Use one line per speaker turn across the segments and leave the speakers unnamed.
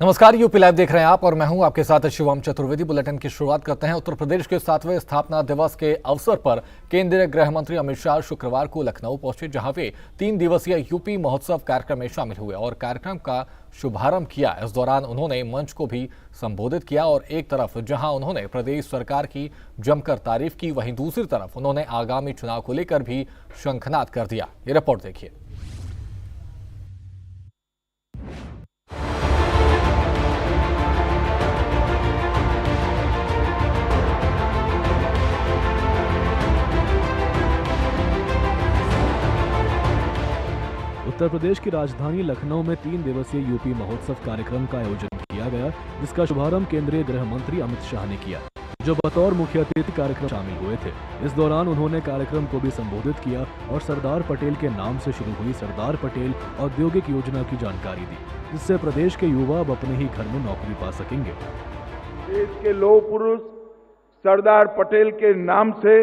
नमस्कार, UP live देख रहे हैं आप और मैं हूं आपके साथ शिवम चतुर्वेदी। बुलेटिन की शुरुआत करते हैं। उत्तर प्रदेश के 7वें स्थापना दिवस के अवसर पर केंद्रीय गृह मंत्री अमित शाह शुक्रवार को लखनऊ पहुंचे, जहां वे 3 दिवसीय यूपी महोत्सव कार्यक्रम में शामिल हुए और कार्यक्रम का शुभारंभ किया। इस दौरान उन्होंने मंच को भी संबोधित किया और एक तरफ जहां उन्होंने प्रदेश सरकार की जमकर तारीफ की, वहीं दूसरी तरफ उन्होंने आगामी चुनाव को लेकर भी शंखनाद कर दिया। ये रिपोर्ट देखिए।
उत्तर प्रदेश की राजधानी लखनऊ में 3 दिवसीय यूपी महोत्सव कार्यक्रम का आयोजन किया गया, जिसका शुभारंभ केंद्रीय गृह मंत्री अमित शाह ने किया, जो बतौर मुख्य अतिथि कार्यक्रम शामिल हुए थे। इस दौरान उन्होंने कार्यक्रम को भी संबोधित किया और सरदार पटेल के नाम से शुरू हुई सरदार पटेल औद्योगिक योजना की जानकारी दी, जिससे प्रदेश के युवा अब अपने ही घर में नौकरी पा सकेंगे।
देश के लौह पुरुष सरदार पटेल के नाम से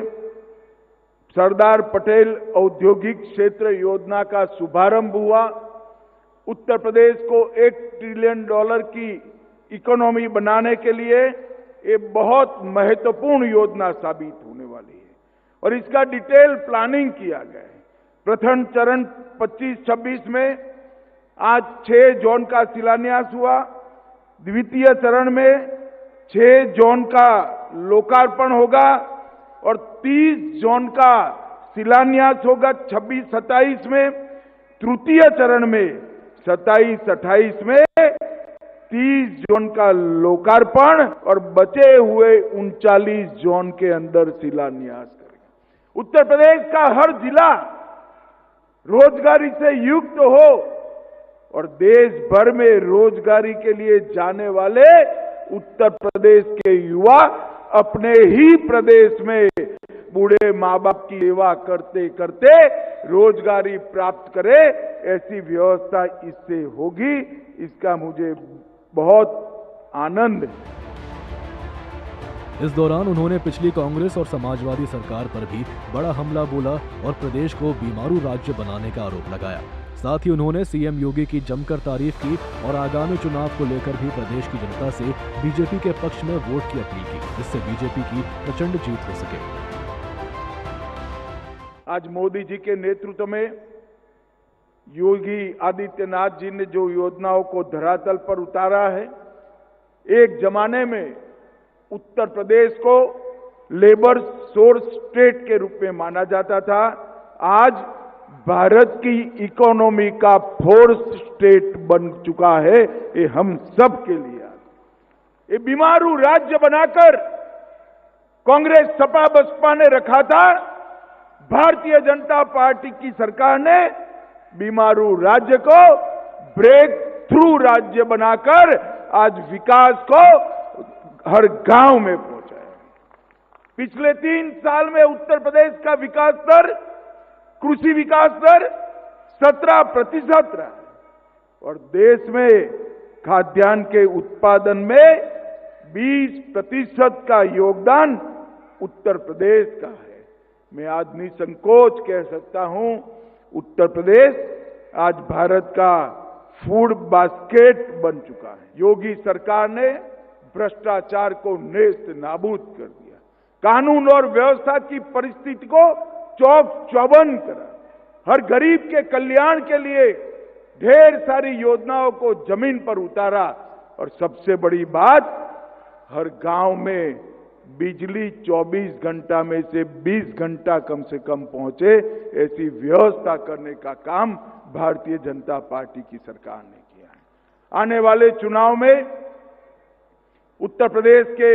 सरदार पटेल औद्योगिक क्षेत्र योजना का शुभारंभ हुआ। उत्तर प्रदेश को $1 ट्रिलियन की इकोनॉमी बनाने के लिए ये बहुत महत्वपूर्ण योजना साबित होने वाली है और इसका डिटेल प्लानिंग किया गया है। प्रथम चरण 25-26 में आज 6 जोन का शिलान्यास हुआ। द्वितीय चरण में 6 जोन का लोकार्पण होगा और 30 जोन का शिलान्यास होगा 26-27 में। तृतीय चरण में 27-28 में 30 जोन का लोकार्पण और बचे हुए 39 जोन के अंदर शिलान्यास करेगा। उत्तर प्रदेश का हर जिला रोजगारी से युक्त हो और देश भर में रोजगारी के लिए जाने वाले उत्तर प्रदेश के युवा अपने ही प्रदेश में बूढ़े माँ बाप की सेवा करते करते रोजगारी प्राप्त करे, ऐसी व्यवस्था इससे होगी। इसका मुझे बहुत आनंद है।
इस दौरान उन्होंने पिछली कांग्रेस और समाजवादी सरकार पर भी बड़ा हमला बोला और प्रदेश को बीमारू राज्य बनाने का आरोप लगाया। साथ ही उन्होंने सीएम योगी की जमकर तारीफ की और आगामी चुनाव को लेकर भी प्रदेश की जनता से बीजेपी के पक्ष में वोट की अपील की, जिससे बीजेपी की प्रचंड जीत हो सके।
आज मोदी जी के नेतृत्व में योगी आदित्यनाथ जी ने जो योजनाओं को धरातल पर उतारा है, एक जमाने में उत्तर प्रदेश को लेबर सोर्स स्टेट के रूप में माना जाता था। आज भारत की इकोनॉमी का फोर्थ स्टेट बन चुका है। ये हम सब के लिए ये बीमारू राज्य बनाकर कांग्रेस सपा बसपा ने रखा था। भारतीय जनता पार्टी की सरकार ने बीमारू राज्य को ब्रेक थ्रू राज्य बनाकर आज विकास को हर गांव में पहुंचाया। पिछले 3 साल में उत्तर प्रदेश का विकास दर, कृषि विकास दर 17% रहा और देश में खाद्यान्न के उत्पादन में 20% का योगदान उत्तर प्रदेश का है। मैं आज निसंकोच कह सकता हूं, उत्तर प्रदेश आज भारत का फूड बास्केट बन चुका है। योगी सरकार ने भ्रष्टाचार को नेस्त नाबूद कर दिया, कानून और व्यवस्था की परिस्थिति को चौक चौबंद करा, हर गरीब के कल्याण के लिए ढेर सारी योजनाओं को जमीन पर उतारा और सबसे बड़ी बात, हर गांव में बिजली 24 घंटा में से 20 घंटा कम से कम पहुंचे, ऐसी व्यवस्था करने का काम भारतीय जनता पार्टी की सरकार ने किया है। आने वाले चुनाव में उत्तर प्रदेश के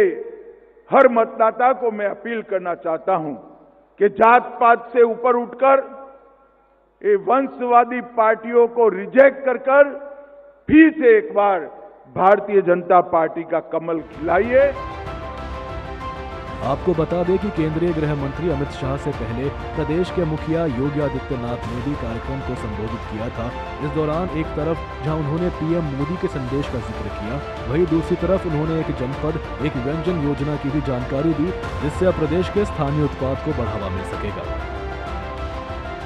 हर मतदाता को मैं अपील करना चाहता हूं कि जात पात से ऊपर उठकर ये वंशवादी पार्टियों को रिजेक्ट कर फिर से एक बार भारतीय जनता पार्टी का कमल खिलाइए।
आपको बता दें कि केंद्रीय गृह मंत्री अमित शाह से पहले प्रदेश के मुखिया योगी आदित्यनाथ ने भी कार्यक्रम को संबोधित किया था। इस दौरान एक तरफ जहां उन्होंने पीएम मोदी के संदेश का जिक्र किया, वहीं दूसरी तरफ उन्होंने एक जनपद, एक व्यंजन योजना की भी जानकारी दी, जिससे अब प्रदेश के स्थानीय उत्पाद को बढ़ावा मिल सकेगा।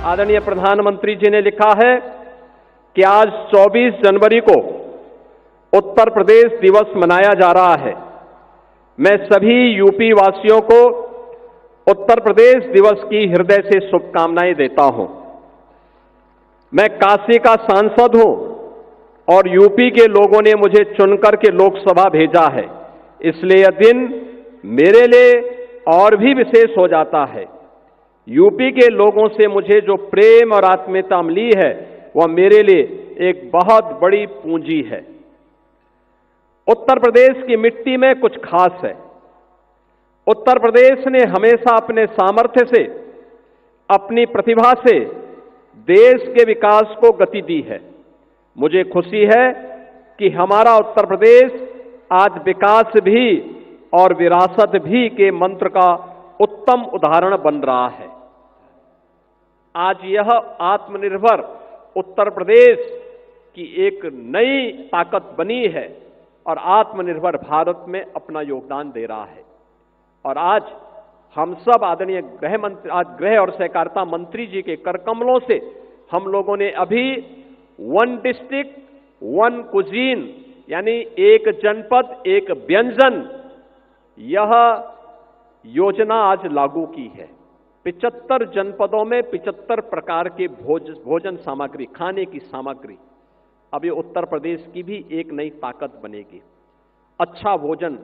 आदरणीय प्रधानमंत्री जी ने लिखा है कि आज 24 जनवरी को उत्तर प्रदेश दिवस मनाया जा रहा है। मैं सभी यूपी वासियों को उत्तर प्रदेश दिवस की हृदय से शुभकामनाएं देता हूं। मैं काशी का सांसद हूं और यूपी के लोगों ने मुझे चुनकर के लोकसभा भेजा है, इसलिए यह दिन मेरे लिए और भी विशेष हो जाता है। यूपी के लोगों से मुझे जो प्रेम और आत्मीयता मिली है वह मेरे लिए एक बहुत बड़ी पूंजी है। उत्तर प्रदेश की मिट्टी में कुछ खास है। उत्तर प्रदेश ने हमेशा अपने सामर्थ्य से, अपनी प्रतिभा से देश के विकास को गति दी है। मुझे खुशी है कि हमारा उत्तर प्रदेश आज विकास भी और विरासत भी के मंत्र का उत्तम उदाहरण बन रहा है। आज यह आत्मनिर्भर उत्तर प्रदेश की एक नई ताकत बनी है और आत्मनिर्भर भारत में अपना योगदान दे रहा है। और आज हम सब आदरणीय गृह और सहकारिता मंत्री जी के करकमलों से हम लोगों ने अभी वन डिस्ट्रिक्ट वन कुजीन यानी एक जनपद एक व्यंजन यह योजना आज लागू की है। 75 जनपदों में 75 प्रकार के भोजन सामग्री, खाने की सामग्री, अब ये उत्तर प्रदेश की भी एक नई ताकत बनेगी। अच्छा भोजन,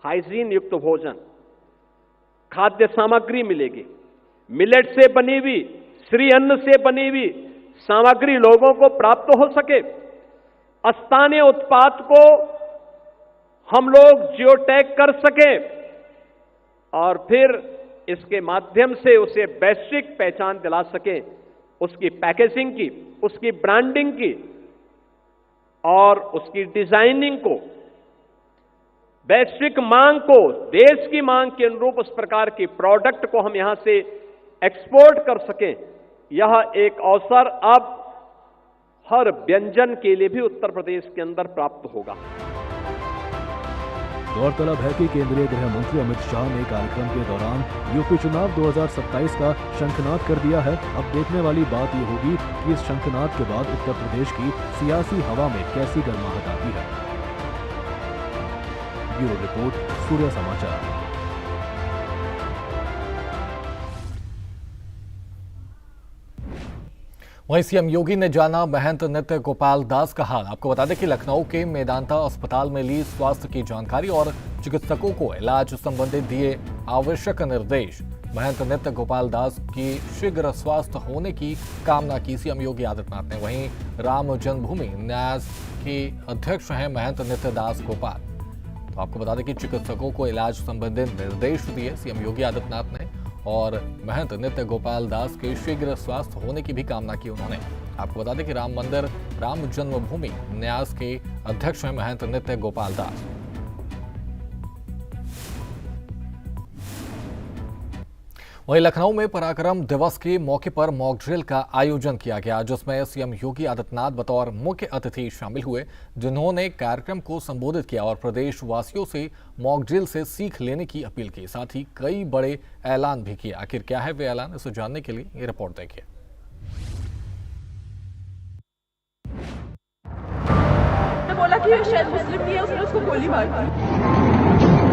हाइजीन युक्त भोजन, खाद्य सामग्री मिलेगी। मिलेट से बनी हुई, श्री अन्न से बनी हुई सामग्री लोगों को प्राप्त हो सके। स्थानीय उत्पाद को हम लोग जियो टैग कर सके और फिर इसके माध्यम से उसे वैश्विक पहचान दिला सके, उसकी पैकेजिंग की, उसकी ब्रांडिंग की और उसकी डिजाइनिंग को, वैश्विक मांग को, देश की मांग के अनुरूप उस प्रकार के प्रोडक्ट को हम यहां से एक्सपोर्ट कर सकें। यह एक अवसर अब हर व्यंजन के लिए भी उत्तर प्रदेश के अंदर प्राप्त होगा।
गौरतलब है कि केंद्रीय गृह मंत्री अमित शाह ने कार्यक्रम के दौरान यूपी चुनाव 2027 का शंखनाद कर दिया है। अब देखने वाली बात ये होगी कि इस शंखनाद के बाद उत्तर प्रदेश की सियासी हवा में कैसी गर्माहट आती है। ब्यूरो रिपोर्ट, सूर्य समाचार।
वहीं सीएम योगी ने जाना महंत नृत्य गोपाल दास का हाल। आपको बता दें कि लखनऊ के मेदांता अस्पताल में ली स्वास्थ्य की जानकारी और चिकित्सकों को इलाज संबंधित दिए आवश्यक निर्देश। महंत नृत्य गोपाल दास की शीघ्र स्वास्थ्य होने की कामना की सीएम योगी आदित्यनाथ ने। वहीं राम जन्मभूमि न्यास के अध्यक्ष हैं महंत नृत्य दास गोपाल। तो आपको बता दें कि चिकित्सकों को इलाज संबंधित निर्देश दिए सीएम योगी आदित्यनाथ ने और महंत नृत्य गोपाल दास के शीघ्र स्वास्थ्य होने की भी कामना की उन्होंने। आपको बता दें कि राम मंदिर राम जन्मभूमि न्यास के अध्यक्ष हैं महंत नृत्य गोपाल दास। वहीं लखनऊ में पराक्रम दिवस के मौके पर मॉक ड्रिल का आयोजन किया गया, जिसमें सीएम योगी आदित्यनाथ बतौर मुख्य अतिथि शामिल हुए, जिन्होंने कार्यक्रम को संबोधित किया और प्रदेशवासियों से मॉक ड्रिल से सीख लेने की अपील की। साथ ही कई बड़े ऐलान भी किए। आखिर क्या है वे ऐलान, इसे जानने के लिए ये रिपोर्ट देखिए।
बोला कि शायद मुस्लिम नहीं है, उसने उसको गोली मार दी।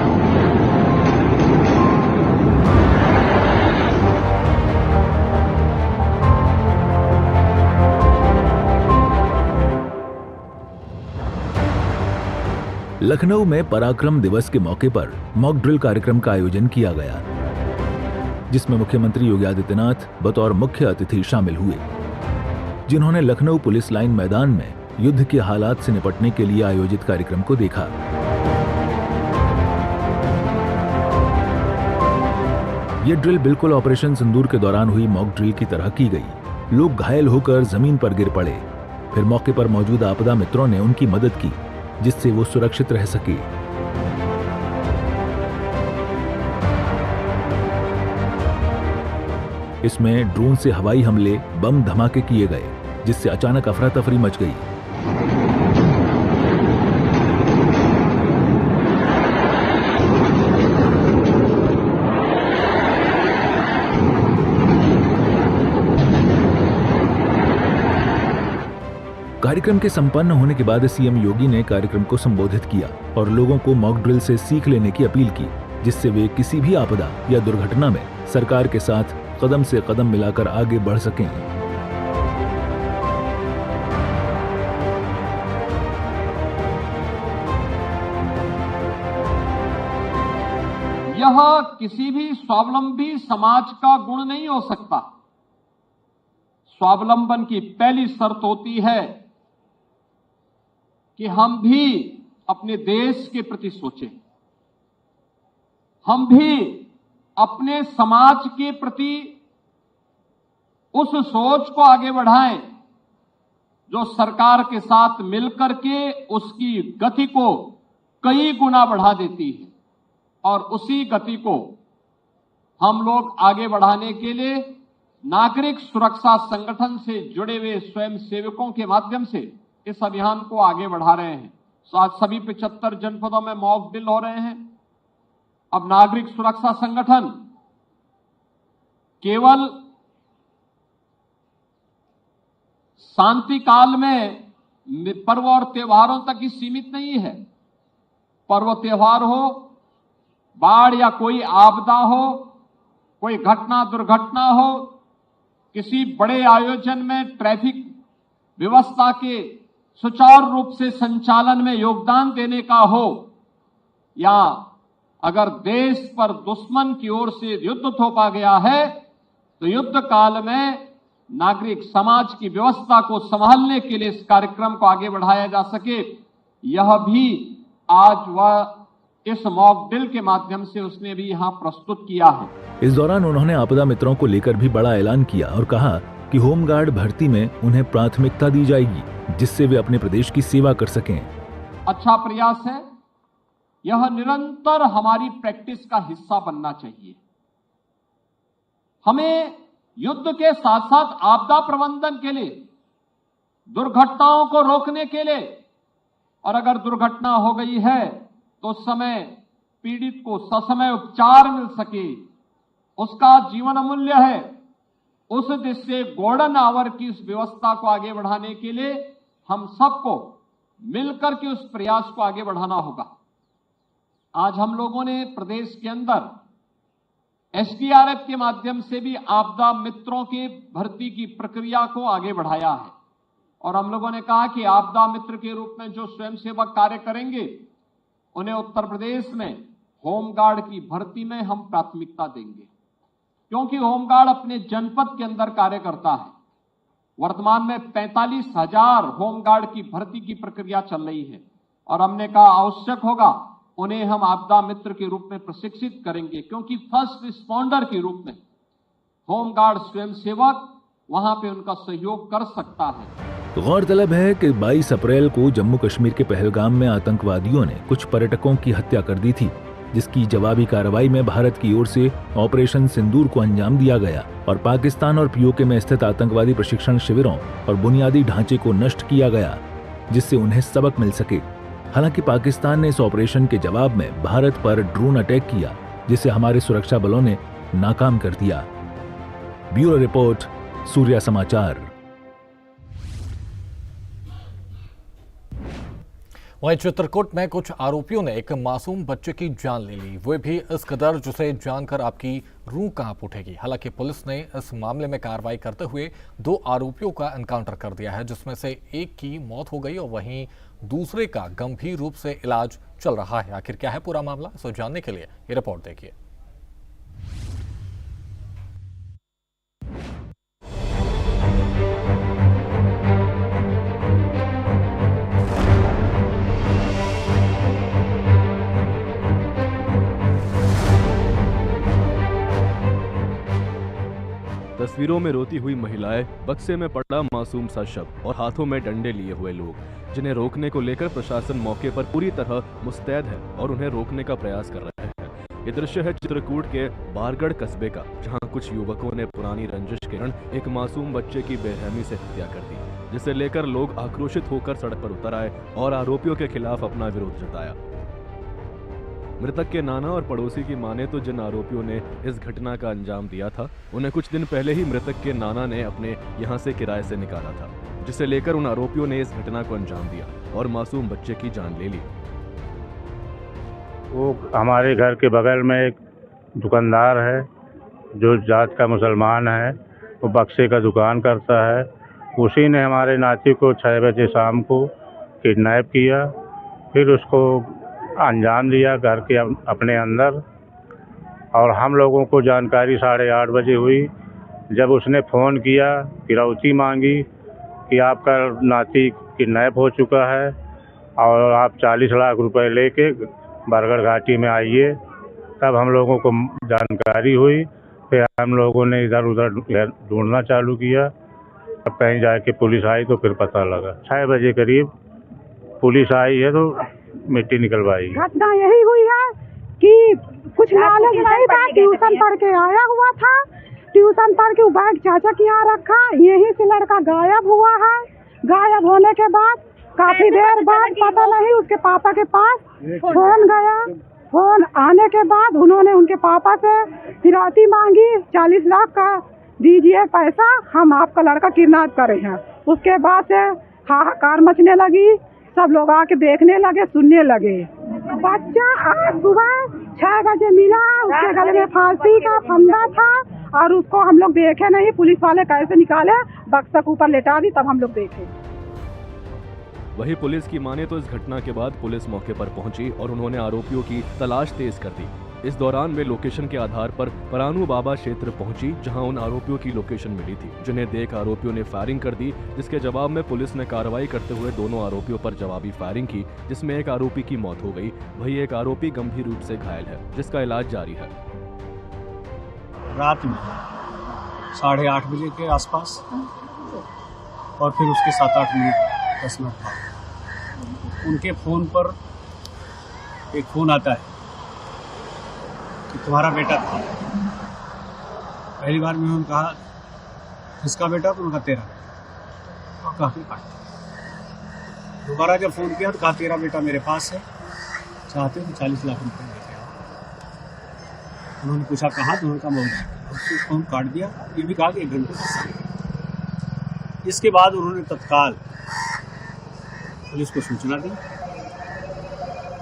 लखनऊ में पराक्रम दिवस के मौके पर मॉक ड्रिल कार्यक्रम का आयोजन किया गया, जिसमें मुख्यमंत्री योगी आदित्यनाथ बतौर मुख्य अतिथि शामिल हुए, जिन्होंने लखनऊ पुलिस लाइन मैदान में युद्ध के हालात से निपटने के लिए आयोजित कार्यक्रम को देखा। यह ड्रिल बिल्कुल ऑपरेशन सिंदूर के दौरान हुई मॉक ड्रिल की तरह की गई। लोग घायल होकर जमीन पर गिर पड़े, फिर मौके पर मौजूद आपदा मित्रों ने उनकी मदद की, जिससे वो सुरक्षित रह सके। इसमें ड्रोन से हवाई हमले, बम धमाके किए गए, जिससे अचानक अफरा तफरी मच गई। कार्यक्रम के संपन्न होने के बाद सीएम योगी ने कार्यक्रम को संबोधित किया और लोगों को मॉक ड्रिल से सीख लेने की अपील की, जिससे वे किसी भी आपदा या दुर्घटना में सरकार के साथ कदम से कदम मिलाकर आगे बढ़ सकें।
यह किसी भी स्वावलंबी समाज का गुण नहीं हो सकता। स्वावलंबन की पहली शर्त होती है कि हम भी अपने देश के प्रति सोचें, हम भी अपने समाज के प्रति उस सोच को आगे बढ़ाएं जो सरकार के साथ मिलकर के उसकी गति को कई गुना बढ़ा देती है। और उसी गति को हम लोग आगे बढ़ाने के लिए नागरिक सुरक्षा संगठन से जुड़े हुए स्वयं सेवकों के माध्यम से इस अभियान को आगे बढ़ा रहे हैं। आज सभी 75 जनपदों में मॉक ड्रिल हो रहे हैं। अब नागरिक सुरक्षा संगठन केवल शांति काल में पर्व और त्योहारों तक ही सीमित नहीं है। पर्व त्योहार हो, बाढ़ या कोई आपदा हो, कोई घटना दुर्घटना हो, किसी बड़े आयोजन में ट्रैफिक व्यवस्था के सुचारू रूप से संचालन में योगदान देने का हो, या अगर देश पर दुश्मन की ओर से युद्ध थोपा गया है तो युद्ध काल में नागरिक समाज की व्यवस्था को संभालने के लिए इस कार्यक्रम को आगे बढ़ाया जा सके, यह भी आज वह इस मॉक ड्रिल के माध्यम से उसने भी यहां प्रस्तुत किया है।
इस दौरान उन्होंने आपदा मित्रों को लेकर भी बड़ा ऐलान किया और कहा कि होमगार्ड भर्ती में उन्हें प्राथमिकता दी जाएगी, जिससे वे अपने प्रदेश की सेवा कर सकें।
अच्छा प्रयास है, यह निरंतर हमारी प्रैक्टिस का हिस्सा बनना चाहिए। हमें युद्ध के साथ साथ आपदा प्रबंधन के लिए, दुर्घटनाओं को रोकने के लिए, और अगर दुर्घटना हो गई है तो उस समय पीड़ित को ससमय उपचार मिल सके, उसका जीवन अमूल्य है। उस दिशा से गोल्डन आवर की इस व्यवस्था को आगे बढ़ाने के लिए हम सबको मिलकर के उस प्रयास को आगे बढ़ाना होगा। आज हम लोगों ने प्रदेश के अंदर एसडीआरएफ के माध्यम से भी आपदा मित्रों के भर्ती की प्रक्रिया को आगे बढ़ाया है, और हम लोगों ने कहा कि आपदा मित्र के रूप में जो स्वयंसेवक कार्य करेंगे उन्हें उत्तर प्रदेश में होमगार्ड की भर्ती में हम प्राथमिकता देंगे, क्योंकि होमगार्ड अपने जनपद के अंदर कार्य करता है। वर्तमान में 45,000 होमगार्ड की भर्ती की प्रक्रिया चल रही है, और हमने कहा आवश्यक होगा उन्हें हम आपदा मित्र के रूप में प्रशिक्षित करेंगे, क्योंकि फर्स्ट रिस्पॉन्डर के रूप में होमगार्ड स्वयंसेवक वहां पे उनका सहयोग कर सकता है।
गौरतलब है कि 22 अप्रैल को जम्मू कश्मीर के पहलगाम में आतंकवादियों ने कुछ पर्यटकों की हत्या कर दी थी, जिसकी जवाबी कार्रवाई में भारत की ओर से ऑपरेशन सिंदूर को अंजाम दिया गया और पाकिस्तान और पीओके में स्थित आतंकवादी प्रशिक्षण शिविरों और बुनियादी ढांचे को नष्ट किया गया, जिससे उन्हें सबक मिल सके। हालांकि पाकिस्तान ने इस ऑपरेशन के जवाब में भारत पर ड्रोन अटैक किया, जिसे हमारे सुरक्षा बलों ने नाकाम कर दिया। ब्यूरो रिपोर्ट, सूर्या समाचार।
वहीं चित्रकूट में कुछ आरोपियों ने एक मासूम बच्चे की जान ले ली, वो भी इस कदर जिसे जानकर आपकी रूह कांप उठेगी। हालांकि पुलिस ने इस मामले में कार्रवाई करते हुए 2 आरोपियों का एनकाउंटर कर दिया है, जिसमें से एक की मौत हो गई और वहीं दूसरे का गंभीर रूप से इलाज चल रहा है। आखिर क्या है पूरा मामला, इसे जानने के लिए ये रिपोर्ट देखिए।
तस्वीरों में रोती हुई महिलाएं, बक्से में पड़ा मासूम सा शव और हाथों में डंडे लिए हुए लोग, जिन्हें रोकने को लेकर प्रशासन मौके पर पूरी तरह मुस्तैद है और उन्हें रोकने का प्रयास कर रहे हैं। ये दृश्य है चित्रकूट के बारगढ़ कस्बे का, जहां कुछ युवकों ने पुरानी रंजिश के कारण एक मासूम बच्चे की बेरहमी से हत्या कर दी, जिसे लेकर लोग आक्रोशित होकर सड़क पर उतर आए और आरोपियों के खिलाफ अपना विरोध जताया। मृतक के नाना और पड़ोसी की माने तो जिन आरोपियों ने इस घटना का अंजाम दिया था, उन्हें कुछ दिन पहले ही मृतक के नाना ने अपने यहां से किराए से निकाला था। जिसे लेकर उन आरोपियों ने इस घटना को अंजाम दिया और मासूम बच्चे की जान ले ली।
वो हमारे घर के बगल में एक दुकानदार है जो जात का मुसलमान है, वो बक्से का दुकान करता है। उसी ने हमारे नाती को 6 बजे शाम को किडनैप किया, फिर उसको अंजाम दिया घर के अपने अंदर। और हम लोगों को जानकारी 8:30 बजे हुई, जब उसने फ़ोन किया, फिरौती मांगी कि आपका नाती किडनैप हो चुका है और आप 40 लाख रुपए लेके बरगढ़ घाटी में आइए। तब हम लोगों को जानकारी हुई, फिर हम लोगों ने इधर उधर ढूंढना चालू किया। अब कहीं जाके पुलिस आई तो फिर पता लगा। 6 बजे करीब पुलिस आई है तो मिट्टी निकलवाई।
घटना यही हुई है कि कुछ नॉलेज नहीं था, ट्यूशन पढ़ के आया हुआ था, ट्यूशन पढ़ के बैग चाचा के यहाँ रखा, यहीं से लड़का गायब हुआ है। गायब होने के बाद काफी देर बाद पता नहीं उसके पापा के पास फोन गया। फोन आने के बाद उन्होंने उनके पापा से फिरौती मांगी, 40 लाख का दीजिए पैसा, हम आपका लड़का किडनैप करे हैं। उसके बाद से हाहाकार मचने लगी, सब लोग आके देखने लगे, सुनने लगे। बच्चा आज सुबह 6 बजे मिला, उसके गले में फांसी का फंदा था और उसको हम लोग देखे नहीं, पुलिस वाले कैसे निकाले, बक्सा के ऊपर लेटा दी, तब हम लोग देखे।
वही पुलिस की माने तो इस घटना के बाद पुलिस मौके पर पहुंची और उन्होंने आरोपियों की तलाश तेज कर दी। इस दौरान वे लोकेशन के आधार पर परानू बाबा क्षेत्र पहुंची, जहां उन आरोपियों की लोकेशन मिली थी, जिन्हें देख आरोपियों ने फायरिंग कर दी, जिसके जवाब में पुलिस ने कार्रवाई करते हुए दोनों आरोपियों पर जवाबी फायरिंग की, जिसमें एक आरोपी की मौत हो गई। वहीं एक आरोपी गंभीर रूप से घायल है, जिसका इलाज जारी है।
रात में 8:30 बजे के आसपास और फिर उसके 7-8 मिनट 10 मिनट बाद उनके फ़ोन पर एक फ़ोन आता है कि तुम्हारा बेटा था। पहली बार में उन्होंने कहा किसका बेटा, तो उनका तेरा, और काफ़ी काट। दोबारा जब फ़ोन किया तो कहा तेरा बेटा मेरे पास है, चाहते हो तो 40 लाख रुपये लेके आओ। उन्होंने पूछा कहाँ, तो उनका मौजूद, फ़ोन काट दिया। ये भी कहा कि 1 घंटे तक। इसके बाद उन्होंने तत्काल पुलिस को सूचना दी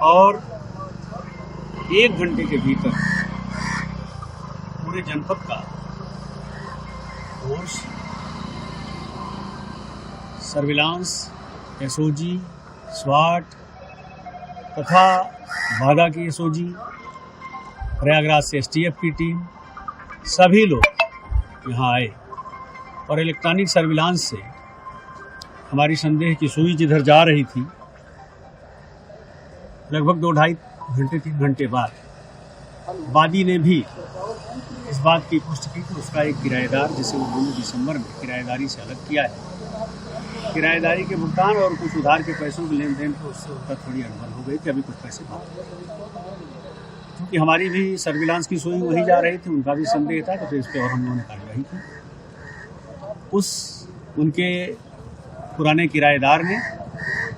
और 1 घंटे के भीतर पूरे जनपद का फोर्स, सर्विलांस, एसओजी, स्वाट तथा बागा की एसओजी, प्रयागराज से एसटीएफ की टीम, सभी लोग यहाँ आए और इलेक्ट्रॉनिक सर्विलांस से हमारी संदेह की सुई जिधर जा रही थी, लगभग 2-2.5 घंटे 3 घंटे बाद वादी ने भी इस बात की पुष्टि की कि उसका एक किराएदार, जिसे उन्होंने दिसंबर में किराएदारी से अलग किया है, किराएदारी के भुगतान और कुछ उधार के पैसों के लेन देन को उससे उनका थोड़ी अनबन हो गई थी। अभी कुछ पैसे बाकी, क्योंकि हमारी भी सर्विलांस की सुई वही जा रही थी, उनका भी संदेह था, तो फिर इस पर और हम लोगों ने कार्रवाई की। उनके पुराने किराएदार ने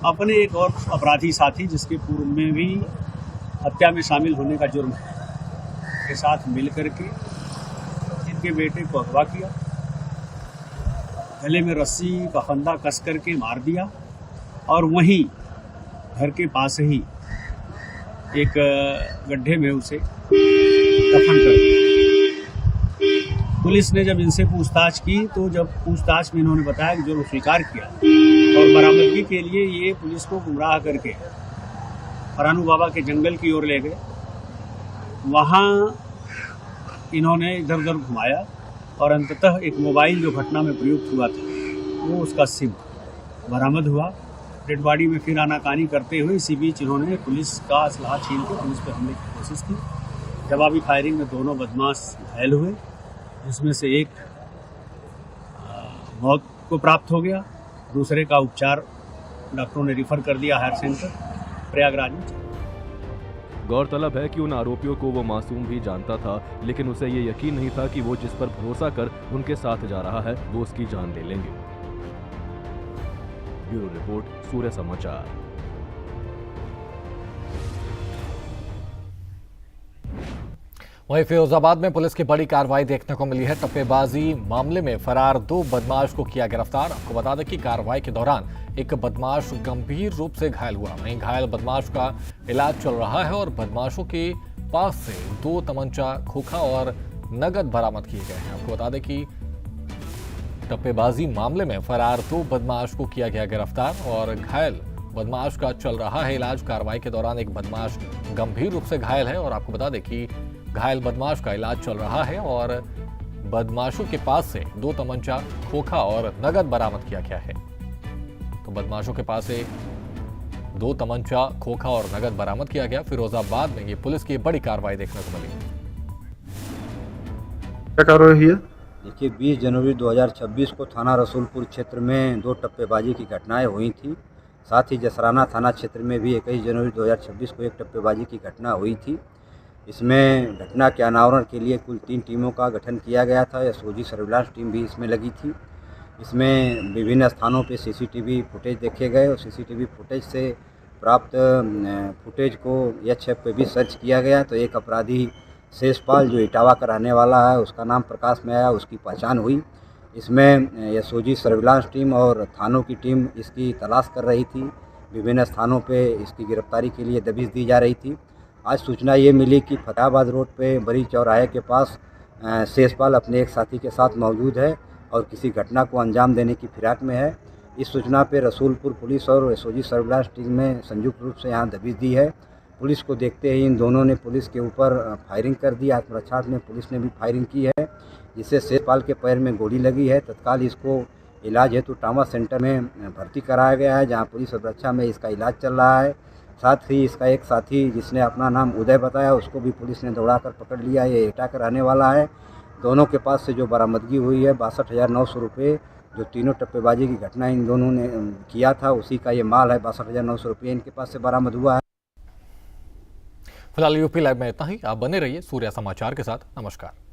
अपने एक और अपराधी साथी, जिसके पूर्व में भी हत्या में शामिल होने का जुर्म है, के साथ मिलकर के इनके बेटे को अगवा किया, गले में रस्सी का फंदा कस करके मार दिया और वहीं घर के पास ही एक गड्ढे में उसे दफन कर दिया। पुलिस ने जब इनसे पूछताछ की तो जब पूछताछ में इन्होंने बताया कि जो स्वीकार किया और बरामदगी के लिए ये पुलिस को गुमराह करके परानू बाबा के जंगल की ओर ले गए। वहाँ इन्होंने इधर उधर घुमाया और अंततः एक मोबाइल जो घटना में प्रयुक्त हुआ था वो उसका सिम बरामद हुआ। डेड बॉडी में फिर आनाकानी करते हुए इसी बीच इन्होंने पुलिस का असलहा छीन के पुलिस पर हमले की कोशिश की। जवाबी फायरिंग में दोनों बदमाश घायल हुए, जिसमें से एक मौत को प्राप्त हो गया, दूसरे का उपचार डॉक्टरों ने रिफर कर दिया हायर सेंटर प्रयागराज में।
गौरतलब है कि उन आरोपियों को वो मासूम भी जानता था, लेकिन उसे ये यकीन नहीं था कि वो जिस पर भरोसा कर उनके साथ जा रहा है वो उसकी जान ले लेंगे। ब्यूरो रिपोर्ट, सूर्य समाचार।
वहीं फिरोजाबाद में पुलिस की बड़ी कार्रवाई देखने को मिली है। टप्पेबाजी मामले में फरार 2 बदमाश को किया गिरफ्तार। आपको बता दें कि कार्रवाई के दौरान एक बदमाश गंभीर रूप से घायल हुआ। वहीं घायल बदमाश का इलाज चल रहा है और बदमाशों के पास से 2 तमंचा, खोखा और नगद बरामद किए गए हैं। आपको बता दें कि टप्पेबाजी मामले में फरार 2 बदमाश को किया गया गिरफ्तार और घायल बदमाश का चल रहा है इलाज। कार्रवाई के दौरान एक बदमाश गंभीर रूप से घायल है और आपको बता दें कि घायल बदमाश का इलाज चल रहा है और बदमाशों के पास से 2 तमंचा, खोखा और नगद बरामद किया गया है। तो बदमाशों के पास से 2 तमंचा, खोखा और नगद बरामद किया गया। फिरोजाबाद में ये पुलिस की बड़ी कार्रवाई देखने को मिली।
क्या कार्रवाई हुई है?
देखिए, 20 जनवरी 2026 को थाना रसूलपुर क्षेत्र में 2 टप्पेबाजी की घटनाएं हुई थी। साथ ही जसराना थाना क्षेत्र में भी 21 जनवरी 2026 को एक टप्पेबाजी की घटना हुई थी। इसमें घटना के अनावरण के लिए कुल 3 टीमों का गठन किया गया था। एसओजी सर्विलांस टीम भी इसमें लगी थी। इसमें विभिन्न स्थानों पे सीसीटीवी फुटेज देखे गए और सीसीटीवी फुटेज से प्राप्त फुटेज को एचएफ पे भी सर्च किया गया। तो एक अपराधी शेषपाल, जो इटावा का रहने वाला है, उसका नाम प्रकाश में आया, उसकी पहचान हुई। इसमें एसओजी सर्विलांस टीम और थानों की टीम इसकी तलाश कर रही थी। विभिन्न स्थानों पे इसकी गिरफ्तारी के लिए दबिश दी जा रही थी। आज सूचना ये मिली कि फतेहाबाद रोड पे बड़ी चौराहे के पास शेषपाल अपने एक साथी के साथ मौजूद है और किसी घटना को अंजाम देने की फिराक में है। इस सूचना पे रसूलपुर पुलिस और एसओजी सर्विलांस टीम ने संयुक्त रूप से यहाँ दबिश दी है। पुलिस को देखते ही इन दोनों ने पुलिस के ऊपर फायरिंग कर दी। आत्मरक्षा में पुलिस ने भी फायरिंग की है, जिससे शेषपाल के पैर में गोली लगी है। तत्काल इसको इलाज हेतु ट्रामा सेंटर में भर्ती कराया गया है, जहाँ पुलिस सुरक्षा में इसका इलाज चल रहा है। साथ ही इसका एक साथी, जिसने अपना नाम उदय बताया, उसको भी पुलिस ने दौड़ाकर पकड़ लिया। ये एटा का रहने वाला है। दोनों के पास से जो बरामदगी हुई है 62,900 रुपये, जो तीनों टप्पेबाजी की घटना इन दोनों ने किया था, उसी का ये माल है। 62,900 रुपये इनके पास से बरामद हुआ है।
फिलहाल यूपी लाइव में इतना ही। आप बने रहिए सूर्या समाचार के साथ। नमस्कार।